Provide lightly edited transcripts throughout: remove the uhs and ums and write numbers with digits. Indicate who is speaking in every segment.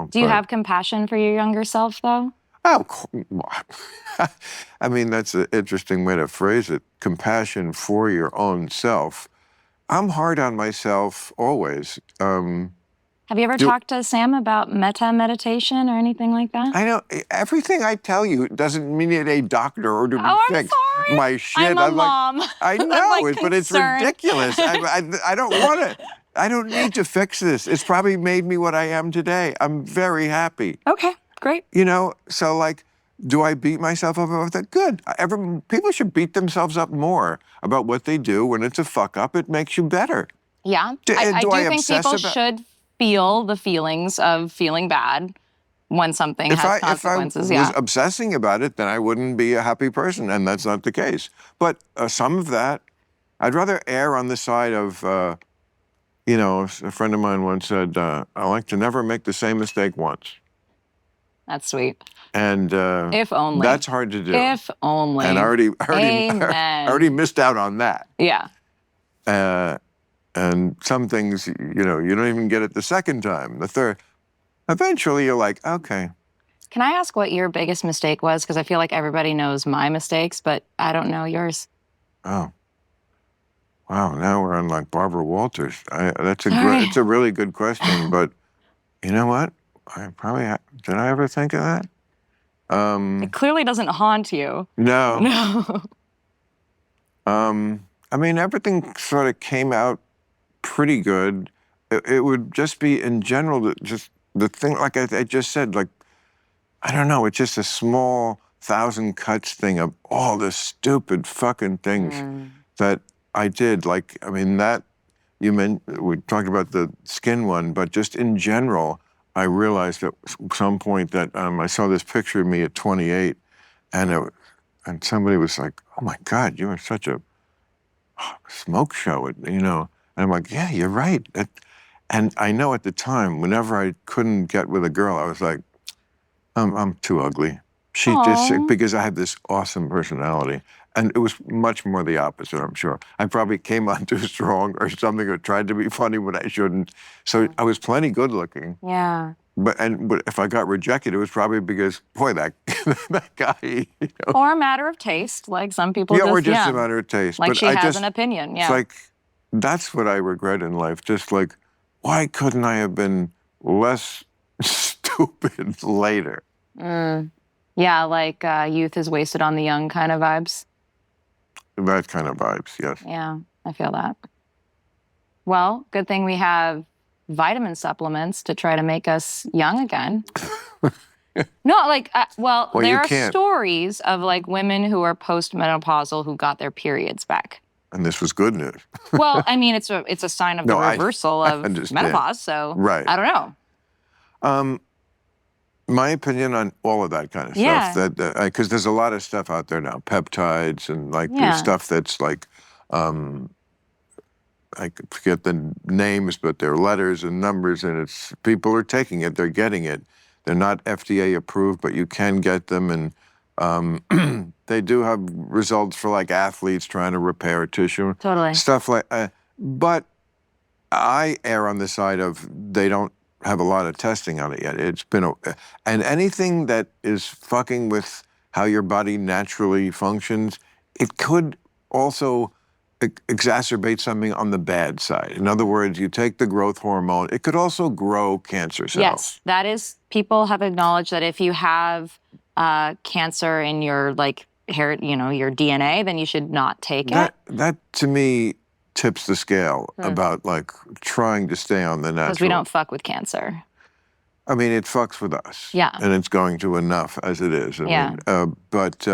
Speaker 1: Do you
Speaker 2: but-
Speaker 1: have compassion for your younger self, though?
Speaker 2: Oh, I mean, that's an interesting way to phrase it. Compassion for your own self. I'm hard on myself always.
Speaker 1: Have you ever talked to Sam about metta meditation or anything like that?
Speaker 2: I know everything I tell you doesn't mean it a doctor or to be
Speaker 1: I'm
Speaker 2: fixed.
Speaker 1: sorry.
Speaker 2: My shit.
Speaker 1: I'm a mom.
Speaker 2: I know
Speaker 1: I'm,
Speaker 2: it, but it's
Speaker 1: concerned.
Speaker 2: ridiculous. I don't want to. I don't need to fix this. It's probably made me what I am today. I'm very happy.
Speaker 1: Okay, great.
Speaker 2: So do I beat myself up about that? Good. People should beat themselves up more about what they do. When it's a fuck up, it makes you better.
Speaker 1: Yeah, I do think people should feel the feelings of feeling bad when something has consequences.
Speaker 2: If I was obsessing about it, then I wouldn't be a happy person, and that's not the case. But some of that, I'd rather err on the side of, a friend of mine once said, I like to never make the same mistake once.
Speaker 1: That's sweet.
Speaker 2: And
Speaker 1: if only.
Speaker 2: That's hard to do.
Speaker 1: If only.
Speaker 2: And I already missed out on that.
Speaker 1: Yeah.
Speaker 2: And some things, you don't even get it the second time, the third. Eventually, you're like, okay.
Speaker 1: Can I ask what your biggest mistake was? Because I feel like everybody knows my mistakes, but I don't know yours.
Speaker 2: Oh. Wow, now we're on like Barbara Walters. It's a really good question, but you know what? Did I ever think of that?
Speaker 1: It clearly doesn't haunt you.
Speaker 2: No.
Speaker 1: No.
Speaker 2: I mean, everything sort of came out pretty good. It would just be in general, just the thing, like I just said, like, I don't know, it's just a small 1,000 cuts thing of all the stupid fucking things that I did. Like, I mean, we talked about the skin one, but just in general, I realized at some point that I saw this picture of me at 28, and somebody was like, "Oh my God, you were such a smoke show," And I'm like, "Yeah, you're right." And I know at the time, whenever I couldn't get with a girl, I was like, "I'm too ugly." Because I had this awesome personality. And it was much more the opposite, I'm sure. I probably came on too strong or something, or tried to be funny when I shouldn't. So I was plenty good looking.
Speaker 1: Yeah.
Speaker 2: But if I got rejected, it was probably because, boy, that guy.
Speaker 1: Or a matter of taste, like some people.
Speaker 2: Yeah, or just a matter of taste.
Speaker 1: Like she has an opinion. Yeah.
Speaker 2: It's like, that's what I regret in life. Just like, why couldn't I have been less stupid later?
Speaker 1: Yeah, like youth is wasted on the young kind of vibes.
Speaker 2: That kind of vibes, yes.
Speaker 1: Yeah, I feel that. Well, good thing we have vitamin supplements to try to make us young again. No, like, there are stories of like women who are postmenopausal who got their periods back.
Speaker 2: And this was good news.
Speaker 1: Well, I mean, it's a sign of the reversal of menopause, so I don't know.
Speaker 2: My opinion on all of that kind of stuff, because there's a lot of stuff out there now, peptides and like stuff that's like, I forget the names, but they're letters and numbers, and people are taking it, they're getting it. They're not FDA approved, but you can get them, and they do have results for like athletes trying to repair tissue.
Speaker 1: Totally.
Speaker 2: Stuff like, but I err on the side of they don't have a lot of testing on it yet. And anything that is fucking with how your body naturally functions, it could also exacerbate something on the bad side. In other words, you take the growth hormone, it could also grow cancer cells.
Speaker 1: Yes, that is, people have acknowledged that if you have cancer in your hair, your DNA, then you should not take it.
Speaker 2: That to me tips the scale about like trying to stay on the natural.
Speaker 1: Because we don't fuck with cancer.
Speaker 2: I mean, it fucks with us.
Speaker 1: Yeah.
Speaker 2: And it's going to enough as it is. But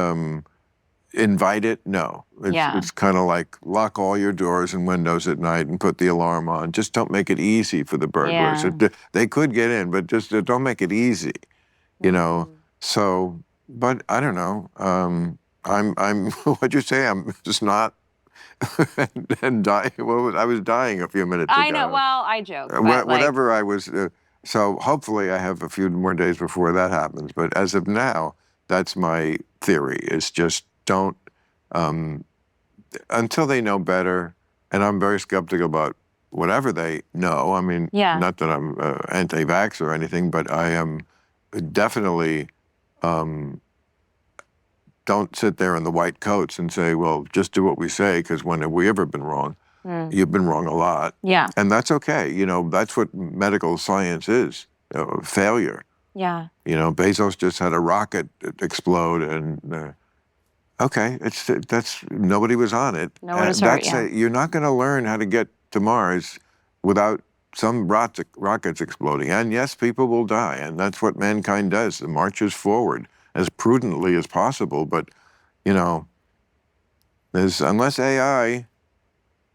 Speaker 2: invite it? No. It's kind of like lock all your doors and windows at night and put the alarm on. Just don't make it easy for the burglars.
Speaker 1: Yeah.
Speaker 2: They could get in, but just don't make it easy, So, but I don't know. I'm what'd you say? I'm just not. and dying. I was dying a few minutes ago.
Speaker 1: I know. Well, I joke.
Speaker 2: Whatever I was. So hopefully I have a few more days before that happens. But as of now, that's my theory. Is just don't until they know better. And I'm very skeptical about whatever they know. I mean,
Speaker 1: Yeah.
Speaker 2: not that I'm anti-vax or anything, but I am definitely don't sit there in the white coats and say, well, just do what we say, because when have we ever been wrong? You've been wrong a lot.
Speaker 1: Yeah.
Speaker 2: And that's okay. You know, that's what medical science is, failure.
Speaker 1: Yeah.
Speaker 2: You know, Bezos just had a rocket explode, and okay, that's nobody was on it.
Speaker 1: No one was hurt, yeah.
Speaker 2: You're not going to learn how to get to Mars without some rockets exploding. And yes, people will die, and that's what mankind does. It marches forward as prudently as possible. But, you know, unless AI,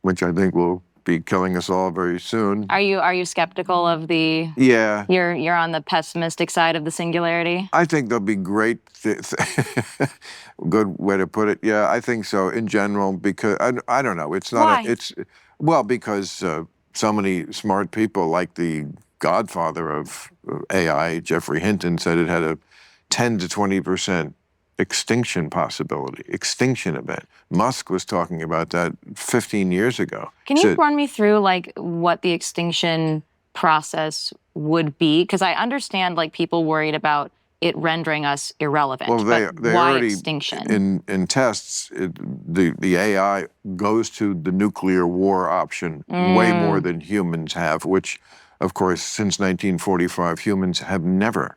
Speaker 2: which I think will be killing us all very soon.
Speaker 1: Are you skeptical of the?
Speaker 2: Yeah.
Speaker 1: You're on the pessimistic side of the singularity?
Speaker 2: I think there'll be great. Good way to put it. Yeah, I think so in general, because I don't know. It's not.
Speaker 1: Why?
Speaker 2: Because so many smart people, like the godfather of AI, Jeffrey Hinton, said it had a 10 to 20% extinction possibility, extinction event. Musk was talking about that 15 years ago.
Speaker 1: Can you run me through like what the extinction process would be? Because I understand like people worried about it rendering us irrelevant.
Speaker 2: Well, they
Speaker 1: why
Speaker 2: already
Speaker 1: extinction?
Speaker 2: in tests, the AI goes to the nuclear war option way more than humans have, which, of course, since 1945, humans have never.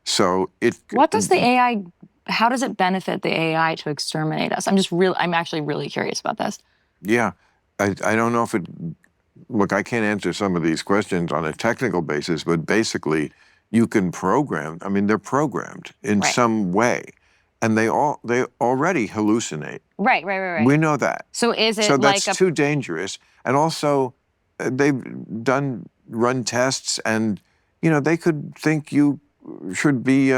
Speaker 2: So
Speaker 1: What does the AI? How does it benefit the AI to exterminate us? I'm actually really curious about this.
Speaker 2: Yeah, I don't know if it. Look, I can't answer some of these questions on a technical basis, but basically, you can program. I mean, they're programmed in some way, and they already hallucinate.
Speaker 1: Right.
Speaker 2: We know that.
Speaker 1: So is it
Speaker 2: so
Speaker 1: like
Speaker 2: that's too dangerous? And also, they've run tests, and you know they could think you should be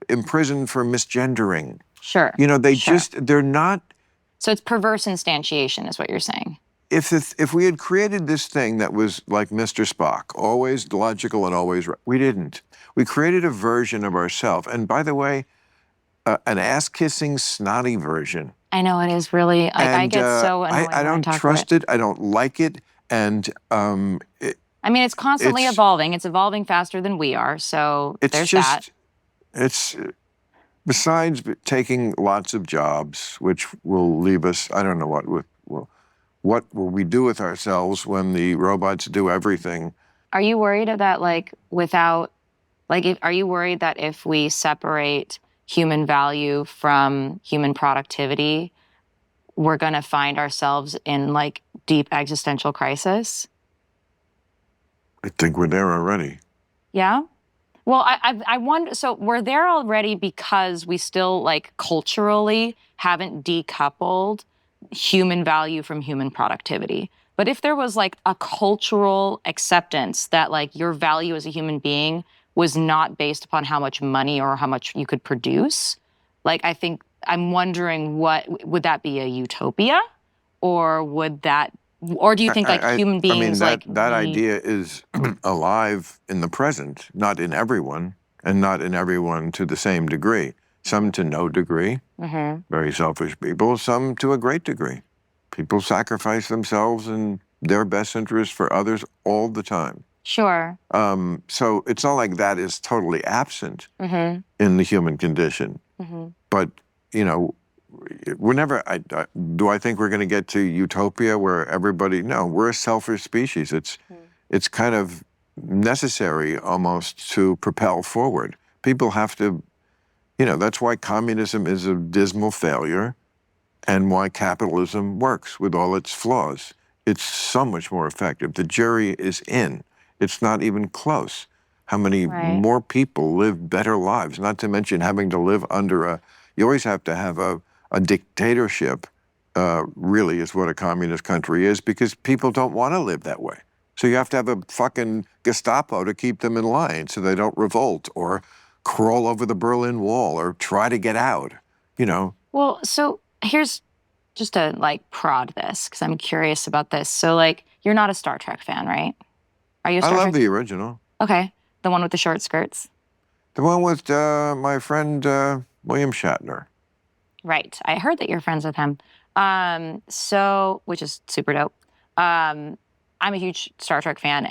Speaker 2: imprisoned for misgendering.
Speaker 1: Sure.
Speaker 2: You know, they're not.
Speaker 1: So it's perverse instantiation, is what you're saying.
Speaker 2: If we had created this thing that was like Mr. Spock, always logical and always right, we didn't. We created a version of ourselves. And by the way, an ass-kissing, snotty version.
Speaker 1: I know, it is really, like, I get so annoyed
Speaker 2: I don't trust it. I don't like it. And
Speaker 1: I mean, it's constantly evolving. It's evolving faster than we are. So there's that.
Speaker 2: It's besides taking lots of jobs, which will leave us, I don't know what will we do with ourselves when the robots do everything?
Speaker 1: Are you worried that, like, are you worried that if we separate human value from human productivity, we're going to find ourselves in, like, deep existential crisis?
Speaker 2: I think we're there already.
Speaker 1: Yeah? Well, I wonder, so we're there already because we still, like, culturally haven't decoupled human value from human productivity. But if there was like a cultural acceptance that like your value as a human being was not based upon how much money or how much you could produce, like I'm wondering, would that be a utopia, or do you think like human beings
Speaker 2: that idea is alive in the present, not in everyone, and not in everyone to the same degree. Some to no degree, very selfish people, some to a great degree. People sacrifice themselves and their best interest for others all the time.
Speaker 1: Sure.
Speaker 2: So it's not like that is totally absent in the human condition. But, you know, do I think we're going to get to utopia where everybody, no, we're a selfish species. It's kind of necessary almost to propel forward. People have to, you know, that's why communism is a dismal failure and why capitalism works with all its flaws. It's so much more effective. The jury is in. It's not even close. How many more people live better lives, not to mention having to live under you always have to have a dictatorship, really is what a communist country is, because people don't want to live that way. So you have to have a fucking Gestapo to keep them in line so they don't revolt or crawl over the Berlin Wall or try to get out, you know.
Speaker 1: Well, so here's just to like prod this, because I'm curious about this. So like, you're not a Star Trek fan, right? Are you a Star Trek?
Speaker 2: I love the original.
Speaker 1: Okay. The one with the short skirts?
Speaker 2: The one with my friend William Shatner.
Speaker 1: Right. I heard that you're friends with him. Which is super dope. I'm a huge Star Trek fan,